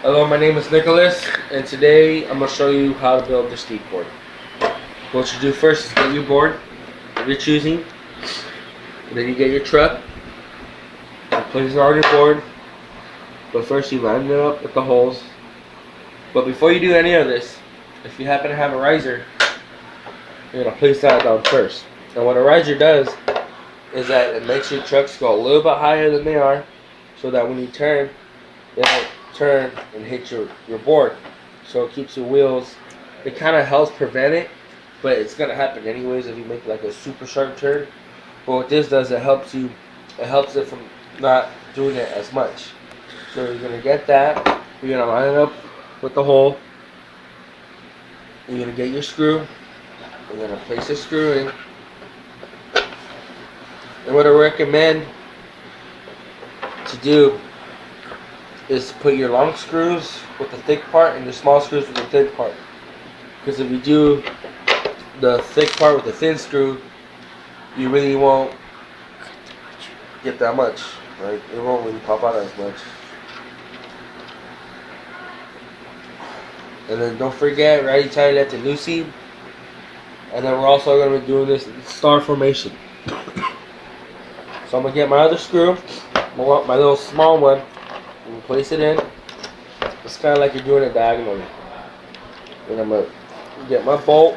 Hello, my name is Nicholas, and today I'm going to show you how to build the skateboard. What you do first is get your board of your choosing, and then you get your truck, and place it on your board, but first you line it up with the holes. But before you do any of this, if you happen to have a riser, you're going to place that down first. And what a riser does is that it makes your trucks go a little bit higher than they are, so that when you turn, they don't turn and hit your board. So it keeps your wheels, it kind of helps prevent it, but it's going to happen anyways if you make like a super sharp turn. But what this does, it helps it from not doing it as much. So you're going to get that, you're going to line it up with the hole, you're going to get your screw, you're going to place the screw in. And what I recommend to do is put your long screws with the thick part and your small screws with the thin part. Because if you do the thick part with the thin screw, you really won't get that much. Right? It won't really pop out as much. And then don't forget, righty tighty, lefty loosey. And then we're also going to be doing this star formation. So I'm going to get my other screw, my little small one, and place it in. It's kind of like you're doing it diagonally. And I'm going to get my bolt,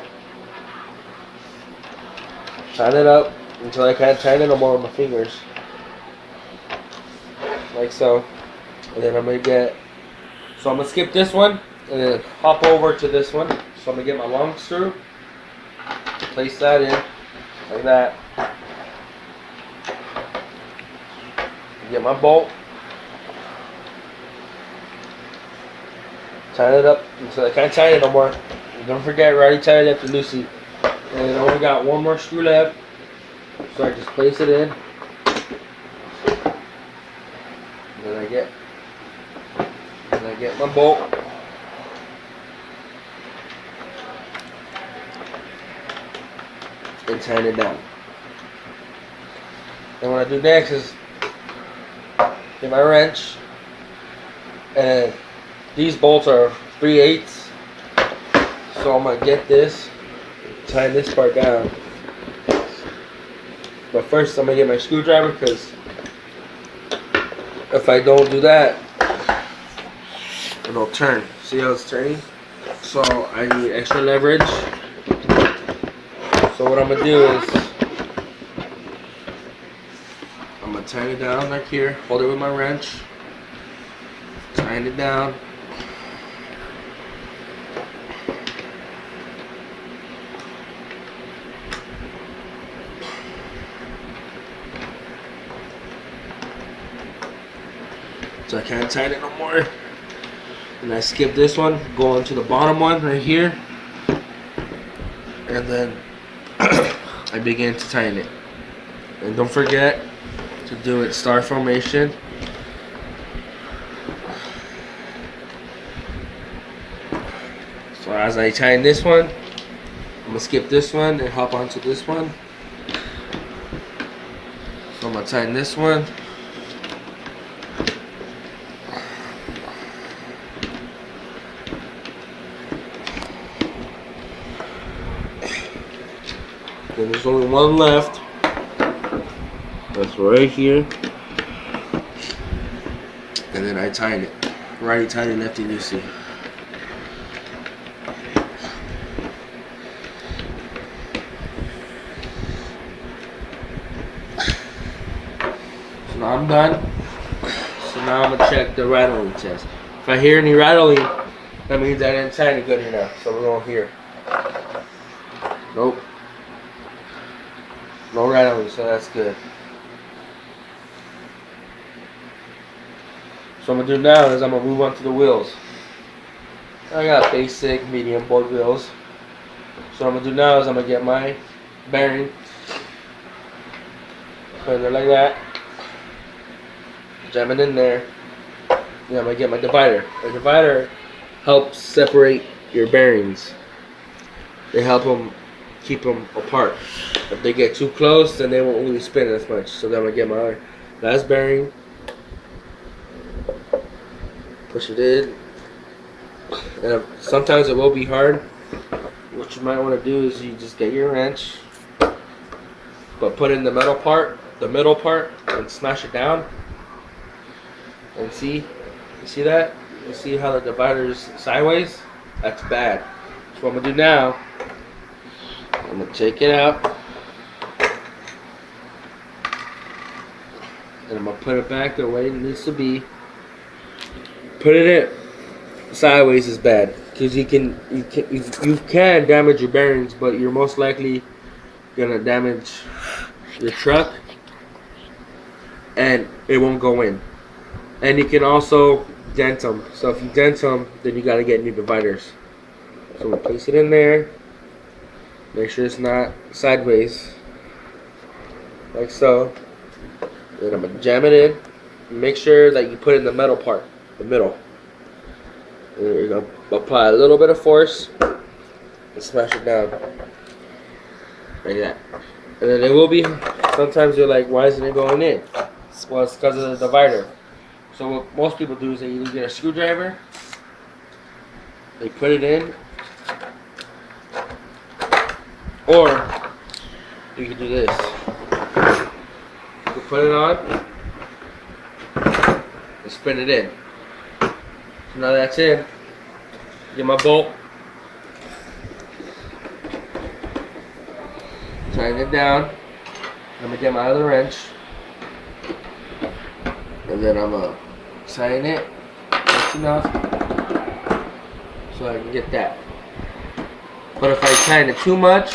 tighten it up until I can't tighten it no more with my fingers. Like so. And then I'm going to skip this one and then hop over to this one. So I'm going to get my long screw, place that in like that. Get my bolt, tighten it up until I can't tighten it no more. And don't forget, righty tighty, lefty loosey. And I only got one more screw left, so I just place it in. And then I get my bolt. And tighten it down. And what I do next is get my wrench, and these bolts are 3/8, so I'm gonna get this, tie this part down. But first I'm gonna get my screwdriver, because if I don't do that, it'll turn. See how it's turning? So I need extra leverage. So what I'm gonna do is I'm going to tighten it down like here, hold it with my wrench, tighten it down. So I can't tighten it no more. And I skip this one, go on to the bottom one right here, and then I begin to tighten it. And don't forget to do it star formation. So as I tighten this one, I'm gonna skip this one and hop onto this one. So I'm gonna tighten this one. Then there's only one left. That's right here. And then I tighten it. Righty tighty, lefty loosey. So now I'm done. So now I'm gonna check the rattling test. If I hear any rattling, that means I didn't tighten it good enough. So we're going here. Nope. No rattling, so that's good. So what I'm going to do now is I'm going to move on to the wheels. I got basic medium board wheels. So what I'm going to do now is I'm going to get my bearing, put it there like that, jam it in there. Then I'm going to get my divider. The divider helps separate your bearings. They help them keep them apart. If they get too close, then they won't really spin as much. So then I'm going to get my last bearing, push it in, And sometimes it will be hard. What you might want to do is you just get your wrench, but put in the middle part, and smash it down. And see, you see that? You see how the divider's sideways? That's bad. So what I'm gonna do now, I'm gonna take it out, and I'm gonna put it back the way it needs to be. Put it in sideways is bad because you can damage your bearings, but you're most likely gonna damage your truck, and it won't go in. And you can also dent them. So if you dent them, then you gotta get new dividers. So we'll place it in there. Make sure it's not sideways, like so. Then I'm gonna jam it in. Make sure that you put it in the metal part, the middle. And you're gonna apply a little bit of force and smash it down, like that. And then it will be. Sometimes you're like, why isn't it going in? Well, it's because of the divider. So what most people do is they either get a screwdriver, they put it in, or you can do this. You put it on and spin it in. So now that's in. Get my bolt, tighten it down. I'm gonna get my other wrench, and then I'm gonna tighten it just enough so I can get that. But if I tighten it too much,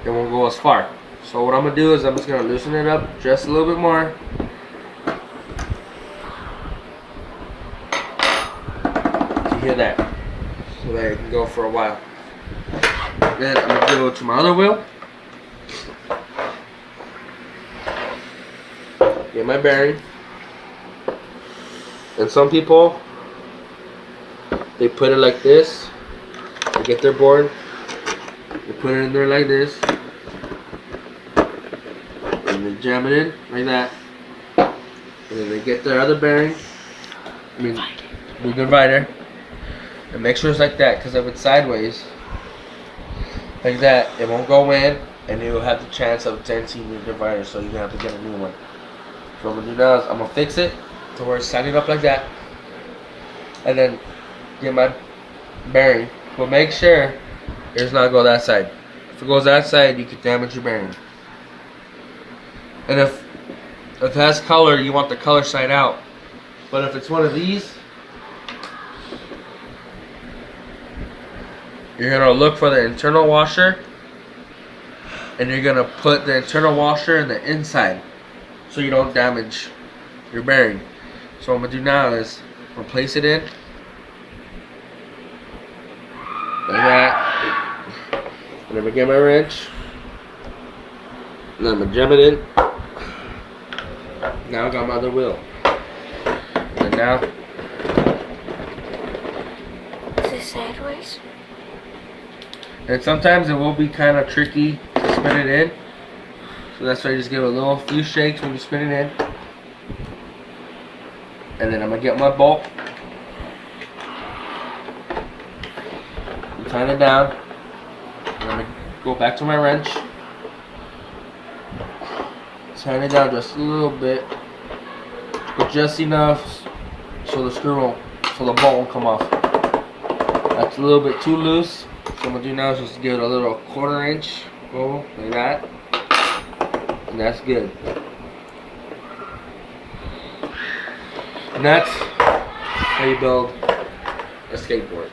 it won't go as far. So what I'm gonna do is I'm just gonna loosen it up just a little bit more. You hear that? So that it can go for a while. Then I'm gonna go to my other wheel. Get my bearing. And some people, they put it like this. They get their board. They put it in there like this. And they jam it in like that. And then they get their other bearing. The divider. And make sure it's like that, because if it's sideways, like that, it won't go in, and you'll have the chance of denting your divider, so you're going to have to get a new one. So what I'm going to do now is I'm going to fix it to where it's standing up like that, and then get my bearing. But make sure it does not go that side. If it goes that side, you could damage your bearing. And if it has color, you want the color side out. But if it's one of these, you're going to look for the internal washer, and you're going to put the internal washer in the inside so you don't damage your bearing. So what I'm going to do now is I'm going to place it in like that, and I'm going to get my wrench, and then I'm going to jam it in. Now I got my other wheel. And then now, is it sideways? And sometimes it will be kind of tricky to spin it in. So that's why you just give it a few shakes when you spin it in. And then I'm going to get my bolt. Tighten it down. And I'm going to go back to my wrench. Tighten it down just a little bit. But just enough so the bolt won't come off. That's a little bit too loose. So what I'm going to do now is just give it a little 1/4 inch go like that. And that's good. And that's how you build a skateboard.